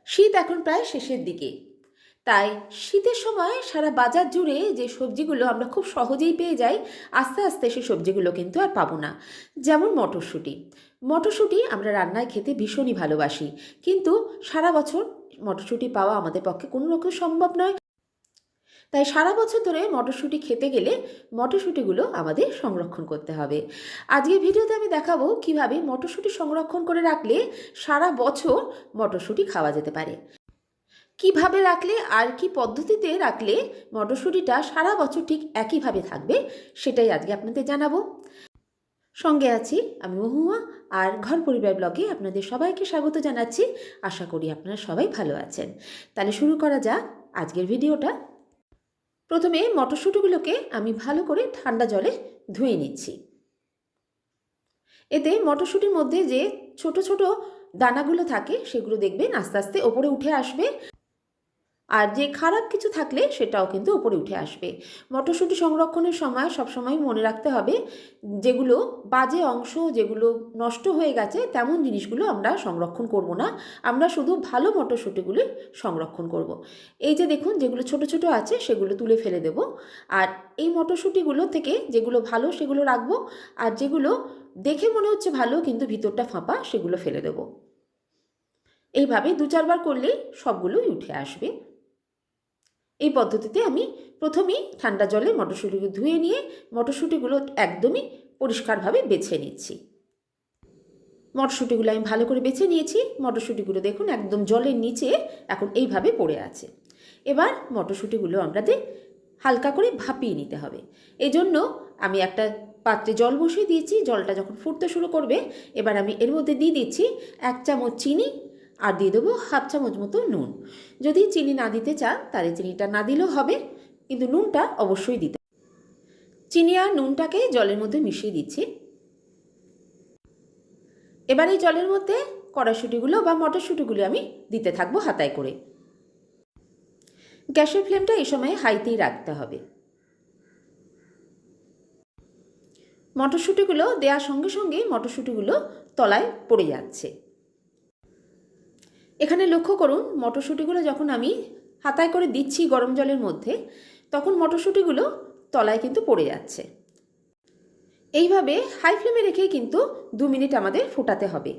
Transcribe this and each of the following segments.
শীত এখন প্রায় শেষের দিকে, তাই শীতের সময় সারা বাজার জুড়ে যে সবজিগুলো আমরা খুব সহজেই পেয়ে যাই, আস্তে আস্তে সেই সবজিগুলো কিন্তু আর পাবো না। যেমন মটরশুঁটি। মটরশুঁটি আমরা রান্নায় খেতে ভীষণই ভালোবাসি, কিন্তু সারা বছর মটরশুঁটি পাওয়া আমাদের পক্ষে কোনো রকম সম্ভব নয়। তাই সারা বছর ধরে মটরশুঁটি খেতে গেলে মটরশুঁটিগুলো আমাদের সংরক্ষণ করতে হবে। আজকের ভিডিওতে আমি দেখাবো কিভাবে মটরশুঁটি সংরক্ষণ করে রাখলে সারা বছর মটরশুঁটি খাওয়া যেতে পারে। কিভাবে রাখলে আর কি পদ্ধতিতে রাখলে মটরশুঁটিটা সারা বছর ঠিক একইভাবে থাকবে, সেটাই আজকে আপনাদের জানাবো। সঙ্গে আছি আমি মহুয়া, আর ঘর পরিবার ব্লগে আপনাদের সবাইকে স্বাগত জানাচ্ছি। আশা করি আপনারা সবাই ভালো আছেন। তাহলে শুরু করা যাক আজকের ভিডিওটা। প্রথমে মটরশুঁটিগুলোকে আমি ভালো করে ঠান্ডা জলে ধুয়ে নিচ্ছি। এতে মটরশুঁটির মধ্যে যে ছোট ছোট দানাগুলো থাকে সেগুলো দেখবেন আস্তে আস্তে ওপরে উঠে আসবে, আর যে খারাপ কিছু থাকলে সেটাও কিন্তু উপরে উঠে আসবে। মটরশুঁটি সংরক্ষণের সময় সবসময় মনে রাখতে হবে, যেগুলো বাজে অংশ, যেগুলো নষ্ট হয়ে গেছে তেমন জিনিসগুলো আমরা সংরক্ষণ করব না। আমরা শুধু ভালো মটরশুঁটিগুলি সংরক্ষণ করব। এই যে দেখুন, যেগুলো ছোট ছোট আছে সেগুলো তুলে ফেলে দেব, আর এই মটরশুঁটিগুলো থেকে যেগুলো ভালো সেগুলো রাখবো, আর যেগুলো দেখে মনে হচ্ছে ভালো কিন্তু ভিতরটা ফাঁপা সেগুলো ফেলে দেব। এইভাবে 2-4 বার করলেই সবগুলোই উঠে আসবে। এই পদ্ধতিতে আমি প্রথমেই ঠান্ডা জলে মটরশুঁটিগুলো ধুয়ে নিয়ে মটরশুঁটিগুলো একদমই পরিষ্কারভাবে বেছে নিচ্ছি। মটরশুঁটিগুলো আমি ভালো করে বেছে নিয়েছি। মটরশুঁটিগুলো দেখুন একদম জলের নিচে এখন এইভাবে পড়ে আছে। এবার মটরশুঁটিগুলো আমাদের হালকা করে ভাপিয়ে নিতে হবে। এজন্য আমি একটা পাত্রে জল বসিয়ে দিয়েছি। জলটা যখন ফুটতে শুরু করবে, এবার আমি এর মধ্যে দিয়ে দিচ্ছি 1 চামচ চিনি, আর দিয়ে দেবো 1/2 চামচ মতো নুন। যদি চিনি না দিতে চান তাহলে চিনিটা না দিলেও হবে, কিন্তু নুনটা অবশ্যই দিতে। চিনি আর নুনটাকে জলের মধ্যে মিশিয়ে দিচ্ছি। এবার এই জলের মধ্যে কড়াইশুঁটিগুলো বা মটরশুঁটিগুলো আমি দিতে থাকবো হাতায় করে। গ্যাসের ফ্লেমটা এই সময় হাইতেই রাখতে হবে। মটরশুঁটিগুলো দেওয়ার সঙ্গে সঙ্গে মটরশুঁটিগুলো তলায় পড়ে যাচ্ছে। এখানে লক্ষ্য করুন, মটরশুঁটিগুলো যখন আমি হাতায় করে দিচ্ছি গরম জলের মধ্যে, তখন মটরশুঁটিগুলো তলায় কিন্তু পড়ে যাচ্ছে। এইভাবে হাই ফ্লেমে রেখেই কিন্তু 2 মিনিট আমাদের ফোটাতে হবে।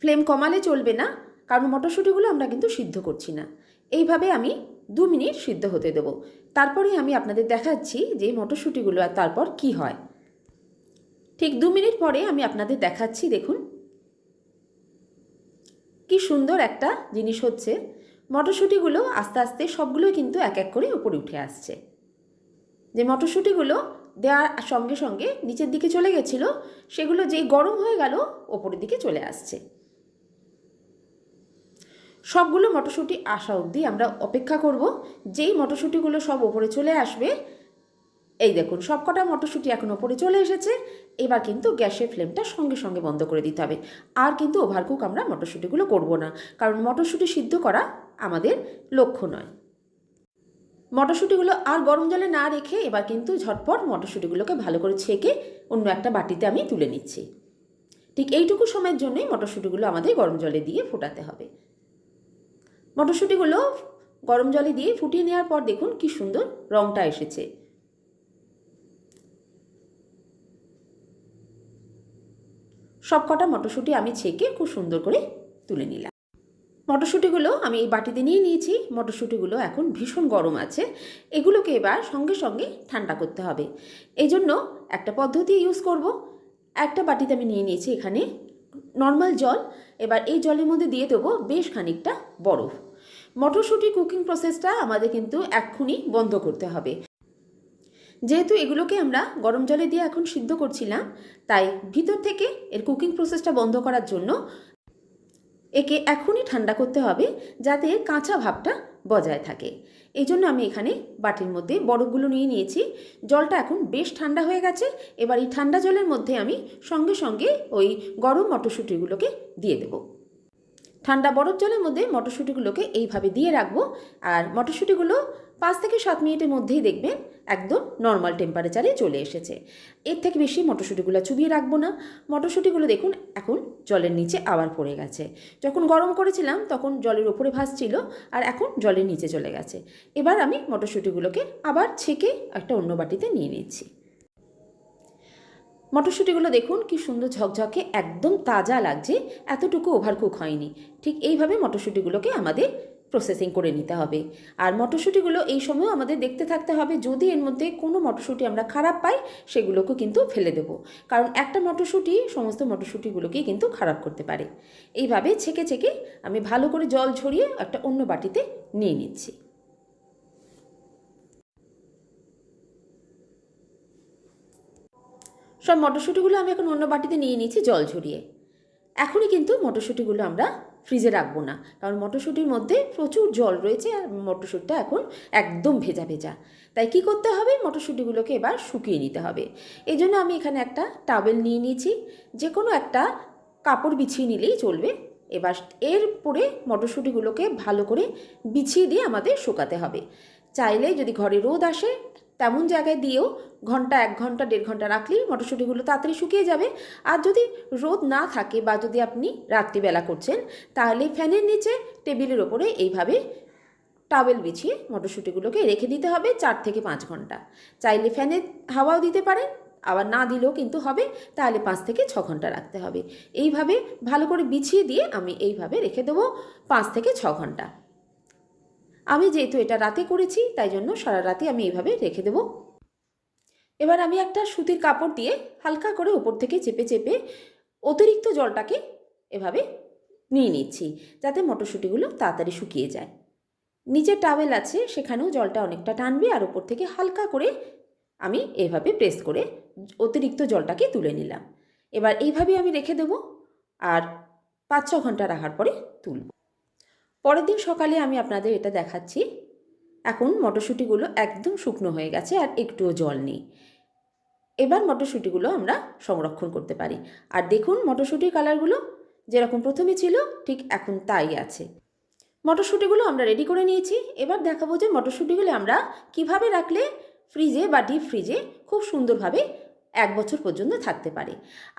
ফ্লেম কমালে চলবে না, কারণ মটরশুঁটিগুলো আমরা কিন্তু সিদ্ধ করছি না। এইভাবে আমি 2 মিনিট সিদ্ধ হতে দেব। তারপরে আমি আপনাদের দেখাচ্ছি যে মটরশুঁটিগুলো আর তারপর কি হয়। ঠিক 2 মিনিট পরে আমি আপনাদের দেখাচ্ছি। দেখুন কি সুন্দর একটা জিনিস হচ্ছে, মটরশুঁটিগুলো আস্তে আস্তে সবগুলোই কিন্তু এক এক করে উপরে উঠে আসছে। যে মটরশুঁটিগুলো দেওয়ার সঙ্গে সঙ্গে নিচের দিকে চলে গেছিলো, সেগুলো যেই গরম হয়ে গেল ওপরের দিকে চলে আসছে। সবগুলো মটরশুঁটি আসা অবধি আমরা অপেক্ষা করব। যেই মটরশুঁটিগুলো সব ওপরে চলে আসবে, এই দেখুন সবকটা মটরশুঁটি এখন ওপরে চলে এসেছে। এবার কিন্তু গ্যাসের ফ্লেমটা সঙ্গে সঙ্গে বন্ধ করে দিতে হবে। আর কিন্তু ওভারকুক আমরা মটরশুঁটিগুলো করব না, কারণ মটরশুঁটি সিদ্ধ করা আমাদের লক্ষ্য নয়। মটরশুঁটিগুলো আর গরম জলে না রেখে এবার কিন্তু ঝটপট মটরশুঁটিগুলোকে ভালো করে ছেঁকে অন্য একটা বাটিতে আমি তুলে নিচ্ছি। ঠিক এইটুকু সময়ের জন্যই মটরশুঁটিগুলো আমাদের গরম জলে দিয়ে ফোটাতে হবে। মটরশুঁটিগুলো গরম জলে দিয়ে ফুটিয়ে নেওয়ার পর দেখুন কি সুন্দর রঙটা এসেছে। সবকটা মটরশুঁটি আমি ছেঁকে খুব সুন্দর করে তুলে নিলাম। মটরশুঁটিগুলো আমি এই বাটিতে নিয়ে নিয়েছি। মটরশুঁটিগুলো এখন ভীষণ গরম আছে। এগুলোকে এবার সঙ্গে সঙ্গে ঠান্ডা করতে হবে। এই জন্য একটা পদ্ধতি ইউজ করব। একটা বাটিতে আমি নিয়ে নিয়েছি এখানে নর্মাল জল। এবার এই জলের মধ্যে দিয়ে দেবো বেশ খানিকটা বরফ। মটরশুঁটি কুকিং প্রসেসটা আমাদের কিন্তু এক্ষুনি বন্ধ করতে হবে। যেহেতু এগুলোকে আমরা গরম জলে দিয়ে এখন সিদ্ধ করছিলাম, তাই ভিতর থেকে এর কুকিং প্রসেসটা বন্ধ করার জন্য একে এখনই ঠান্ডা করতে হবে, যাতে কাঁচা ভাবটা বজায় থাকে। এই জন্য আমি এখানে বাটির মধ্যে বরফগুলো নিয়ে নিয়েছি। জলটা এখন বেশ ঠান্ডা হয়ে গেছে। এবার এই ঠান্ডা জলের মধ্যে আমি সঙ্গে সঙ্গে ওই গরম মটরশুঁটিগুলোকে দিয়ে দেব। ঠান্ডা বরফ জলের মধ্যে মটরশুঁটিগুলোকে এইভাবে দিয়ে রাখবো। আর মটরশুঁটিগুলো থেকে 7 মিনিটের মধ্যেই দেখবেন একদম নর্মাল টেম্পারেচারে চলে এসেছে। এর থেকে বেশি মটরশুঁটিগুলো চুবিয়ে রাখবো না। মটরশুঁটিগুলো দেখুন এখন জলের নিচে আবার পড়ে গেছে। যখন গরম করেছিলাম তখন জলের ওপরে ভাসছিল, আর এখন জলের নিচে চলে গেছে। এবার আমি মটরশুঁটিগুলোকে আবার ছেঁকে একটা অন্য বাটিতে নিয়ে নিচ্ছি। মটরশুঁটিগুলো দেখুন কি সুন্দর ঝকঝকে একদম তাজা লাগছে, এতটুকু ওভারকুক হয়নি। ঠিক এইভাবে মটরশুঁটিগুলোকে আমাদের প্রসেসিং করে নিতে হবে। আর মটরশুঁটিগুলো এই সময়ও আমাদের দেখতে থাকতে হবে, যদি এর মধ্যে কোনো মটরশুঁটি আমরা খারাপ পাই সেগুলোকেও কিন্তু ফেলে দেবো, কারণ একটা মটরশুঁটি সমস্ত মটরশুঁটিগুলোকেই কিন্তু খারাপ করতে পারে। এইভাবে ছেঁকে ছেঁকে আমি ভালো করে জল ঝরিয়ে একটা অন্য বাটিতে নিয়ে নিচ্ছি। সব মটরশুঁটিগুলো আমি এখন অন্য বাটিতে নিয়ে নিচ্ছি জল ঝরিয়ে। এখনই কিন্তু মটরশুঁটিগুলো আমরা ফ্রিজে রাখবো না, কারণ মটরশুঁটির মধ্যে প্রচুর জল রয়েছে আর মটরশুঁটিটা এখন একদম ভেজা ভেজা। তাই কি করতে হবে, মটরশুঁটিগুলোকে এবার শুকিয়ে নিতে হবে। এই জন্য আমি এখানে একটা টাওয়েল নিয়ে নিয়েছি, যে কোনো একটা কাপড় বিছিয়ে নিলেই চলবে। এবার এরপরে মটরশুঁটিগুলোকে ভালো করে বিছিয়ে দিয়ে আমাদের শুকাতে হবে। চাইলে যদি ঘরে রোদ আসে তেমন জায়গায় দিয়েও 1 ঘন্টা 1.5 ঘন্টা রাখলেই মটরশুঁটিগুলো তাড়াতাড়ি শুকিয়ে যাবে। আর যদি রোদ না থাকে বা যদি আপনি রাত্রিবেলা করছেন, তাহলে ফ্যানের নিচে টেবিলের ওপরে এইভাবে টাওয়েল বিছিয়ে মটরশুঁটিগুলোকে রেখে দিতে হবে 4 থেকে 5 ঘন্টা। চাইলে ফ্যানের হাওয়াও দিতে পারেন, আবার না দিলেও কিন্তু হবে, তাহলে 5 থেকে 6 ঘন্টা রাখতে হবে। এইভাবে ভালো করে বিছিয়ে দিয়ে আমি এইভাবে রেখে দেবো 5 থেকে 6 ঘন্টা। আমি যেহেতু এটা রাতে করেছি তাই জন্য সারা রাতে আমি এইভাবে রেখে দেবো। এবার আমি একটা সুতির কাপড় দিয়ে হালকা করে উপর থেকে চেপে চেপে অতিরিক্ত জলটাকে এভাবে নিয়ে নিচ্ছি, যাতে মটরশুঁটিগুলো তাড়াতাড়ি শুকিয়ে যায়। নিচে টাওয়েল আছে, সেখানেও জলটা অনেকটা টানবে, আর উপর থেকে হালকা করে আমি এভাবে প্রেস করে অতিরিক্ত জলটাকে তুলে নিলাম। এবার এইভাবে আমি রেখে দেবো, আর 5-6 ঘন্টা রাখার পরে তুলব। পরের দিন সকালে আমি আপনাদের এটা দেখাচ্ছি। এখন মটরশুঁটিগুলো একদম শুকনো হয়ে গেছে আর একটুও জল নেই। এবার মটরশুঁটিগুলো আমরা সংরক্ষণ করতে পারি। আর দেখুন মটরশুঁটির কালারগুলো যেরকম প্রথমে ছিল ঠিক এখন তাই আছে। মটরশুঁটিগুলো আমরা রেডি করে নিয়েছি। এবার দেখাবো যে মটরশুঁটিগুলো আমরা কিভাবে রাখলে ফ্রিজে বা ডিপ ফ্রিজে খুব সুন্দরভাবে 1 বছর পর্যন্ত থাকতে পারে।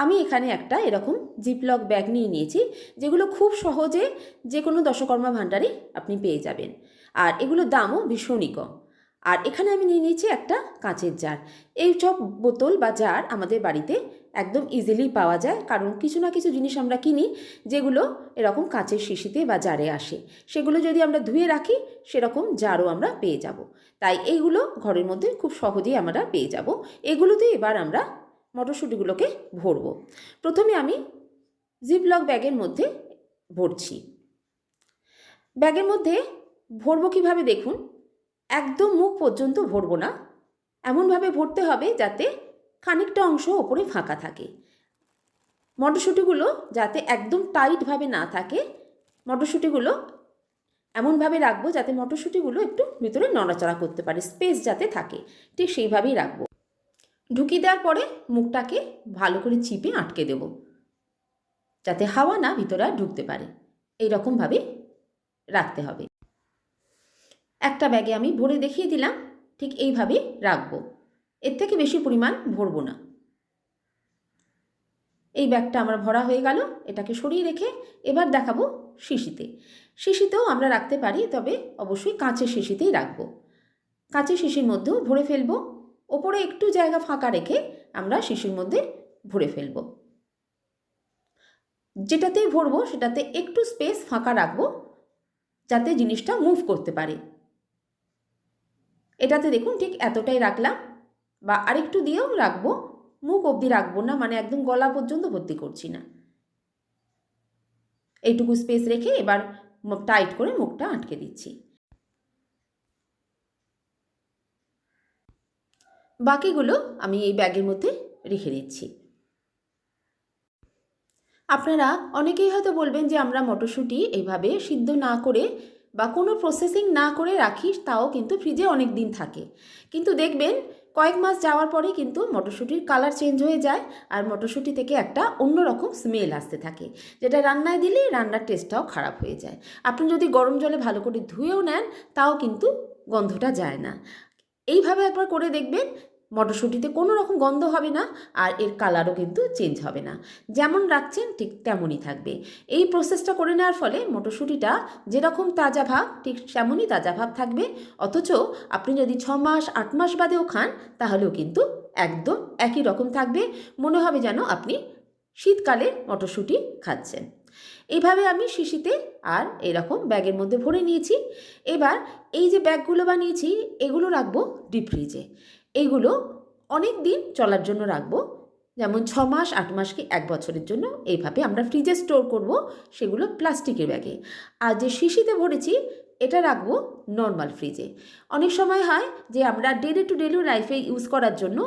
আমি এখানে একটা এরকম জিপলক ব্যাগ নিয়ে নিয়েছি, যেগুলো খুব সহজে যে কোনো দশকর্মা ভাণ্ডারে আপনি পেয়ে যাবেন, আর এগুলোর দামও ভীষণই কম। আর এখানে আমি নিয়ে নিয়েছি একটা কাঁচের জার। এই সব বোতল বা জার আমাদের বাড়িতে একদম ইজিলি পাওয়া যায়, কারণ কিছু না কিছু জিনিস আমরা কিনি যেগুলো এরকম কাঁচের শিশিতে বা জারে আসে। সেগুলো যদি আমরা ধুয়ে রাখি সেরকম জারও আমরা পেয়ে যাব। তাই এইগুলো ঘরের মধ্যে খুব সহজেই আমরা পেয়ে যাব। এগুলোতে এবার আমরা মটরশুঁটিগুলোকে ভরব। প্রথমে আমি জিপলক ব্যাগের মধ্যে ভরছি। ব্যাগের মধ্যে ভরব কীভাবে দেখুন, একদম মুখ পর্যন্ত ভরব না, এমনভাবে ভরতে হবে যাতে খানিকটা অংশ ওপরে ফাঁকা থাকে। মটরশুঁটিগুলো যাতে একদম টাইটভাবে না থাকে, মটরশুঁটিগুলো এমনভাবে রাখবো যাতে মটরশুঁটিগুলো একটু ভিতরে নড়াচড়া করতে পারে, স্পেস যাতে থাকে, ঠিক সেইভাবেই রাখবো। ঢুকিয়ে দেওয়ার পরে মুখটাকে ভালো করে চিপে আটকে দেব, যাতে হাওয়া না ভিতরে আর ঢুকতে পারে। এই রকমভাবে রাখতে হবে। একটা ব্যাগে আমি ভরে দেখিয়ে দিলাম, ঠিক এইভাবে রাখবো, এর থেকে বেশি পরিমাণ ভরবো না। এই ব্যাগটা আমার ভরা হয়ে গেল, এটাকে সরিয়ে রেখে এবার দেখাবো শিশিতে। শিশিতেও আমরা রাখতে পারি, তবে অবশ্যই কাঁচের শিশিতেই রাখবো। কাঁচের শিশির মধ্যেও ভরে ফেলবো, ওপরে একটু জায়গা ফাঁকা রেখে আমরা শিশির মধ্যে ভরে ফেলবো। যেটাতেই ভরবো সেটাতে একটু স্পেস ফাঁকা রাখবো, যাতে জিনিসটা মুভ করতে পারে। এটাতে দেখুন ঠিক এতটাই রাখলাম, বা আরেকটু দিয়েও রাখবো, মুখ অবধি রাখবো না, মানে একদম গলা পর্যন্ত ভর্তি করছি না। এইটুকু স্পেস রেখে এবার টাইট করে মুখটা আটকে দিচ্ছি। বাকিগুলো আমি এই ব্যাগের মধ্যে রেখে দিচ্ছি। আপনারা অনেকেই হয়তো বলবেন যে আমরা মটরশুঁটি এইভাবে সিদ্ধ না করে বা কোনো প্রসেসিং না করে রাখি, তাও কিন্তু ফ্রিজে অনেক দিন থাকে। কিন্তু দেখবেন কয়েক মাস যাওয়ার পরে কিন্তু মটরশুঁটির কালার চেঞ্জ হয়ে যায় আর মটরশুঁটি থেকে একটা অন্যরকম স্মেল আসতে থাকে, যেটা রান্নায় দিলে রান্নার টেস্টটাও খারাপ হয়ে যায়। আপনি যদি গরম জলে ভালো করে ধুয়েও নেন তাও কিন্তু গন্ধটা যায় না। এইভাবে একবার করে দেখবেন, মটরশুঁটিতে কোনো রকম গন্ধ হবে না আর এর কালারও কিন্তু চেঞ্জ হবে না, যেমন রাখছেন ঠিক তেমনই থাকবে। এই প্রসেসটা করে নেওয়ার ফলে মটরশুঁটিটা যেরকম তাজা ভাব ঠিক তেমনই তাজা ভাব থাকবে, অথচ আপনি যদি 6 মাস 8 মাস বাদেও খান তাহলেও কিন্তু একদম একই রকম থাকবে, মনে হবে যেন আপনি শীতকালে মটরশুঁটি খাচ্ছেন। এইভাবে আমি শিশিতে আর এরকম ব্যাগের মধ্যে ভরে নিয়েছি। এবার এই যে ব্যাগগুলো বানিয়েছি এগুলো রাখবো ডিপ ফ্রিজে। এইগুলো অনেক দিন চলার জন্য রাখবো, যেমন 6 মাস 8 মাস কি 1 বছরের জন্য এইভাবে আমরা ফ্রিজে স্টোর করব, সেগুলো প্লাস্টিকের ব্যাগে। আর যে শিশিতে ভরেছি এটা রাখবো নর্মাল ফ্রিজে। অনেক সময় হয় যে আমরা ডেলি টু ডেলি লাইফে ইউজ করার জন্য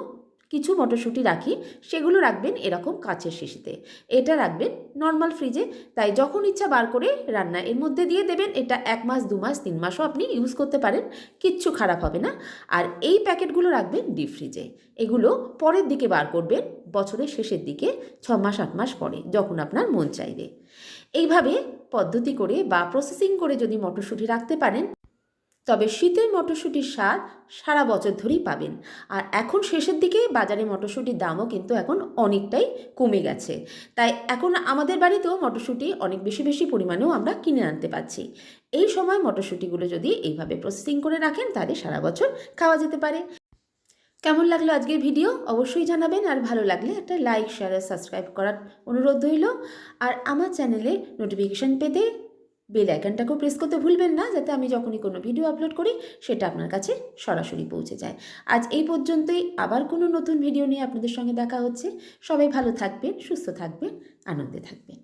কিছু মটরশুঁটি রাখি, সেগুলো রাখবেন এরকম কাচের শিশিতে, এটা রাখবেন নর্মাল ফ্রিজে। তাই যখন ইচ্ছা বার করে রান্না এর মধ্যে দিয়ে দেবেন, এটা 1 মাস 2 মাস 3 মাসও আপনি ইউজ করতে পারেন, কিচ্ছু খারাপ হবে না। আর এই প্যাকেটগুলো রাখবেন ডিপ ফ্রিজে। এগুলো পরের দিকে বার করবেন বছরের শেষের দিকে, 6 মাস 8 মাস পরে যখন আপনার মন চাইবে। এইভাবে পদ্ধতি করে বা প্রসেসিং করে যদি মটরশুঁটি রাখতে পারেন তবে শীতের মটরশুঁটির স্বাদ সারা বছর ধরেই পাবেন। আর এখন শেষের দিকে বাজারে মটরশুঁটির দামও কিন্তু এখন অনেকটাই কমে গেছে, তাই এখন আমাদের বাড়িতেও মটরশুঁটি অনেক বেশি বেশি পরিমাণেও আমরা কিনে আনতে পারছি। এই সময় মটরশুঁটিগুলো যদি এইভাবে প্রসেসিং করে রাখেন তাহলে সারা বছর খাওয়া যেতে পারে। কেমন লাগলো আজকের ভিডিও অবশ্যই জানাবেন, আর ভালো লাগলে একটা লাইক শেয়ার আর সাবস্ক্রাইব করার অনুরোধ রইল। আর আমার চ্যানেলে নোটিফিকেশান পেতে বেল আইকনটাকেও প্রেস করতে ভুলবেন না, যাতে আমি যখনই কোনো ভিডিও আপলোড করি সেটা আপনার কাছে সরাসরি পৌঁছে যায়। আজ এই পর্যন্তই, আবার কোনো নতুন ভিডিও নিয়ে আপনাদের সঙ্গে দেখা হচ্ছে। সবাই ভালো থাকবেন, সুস্থ থাকবেন, আনন্দে থাকবেন।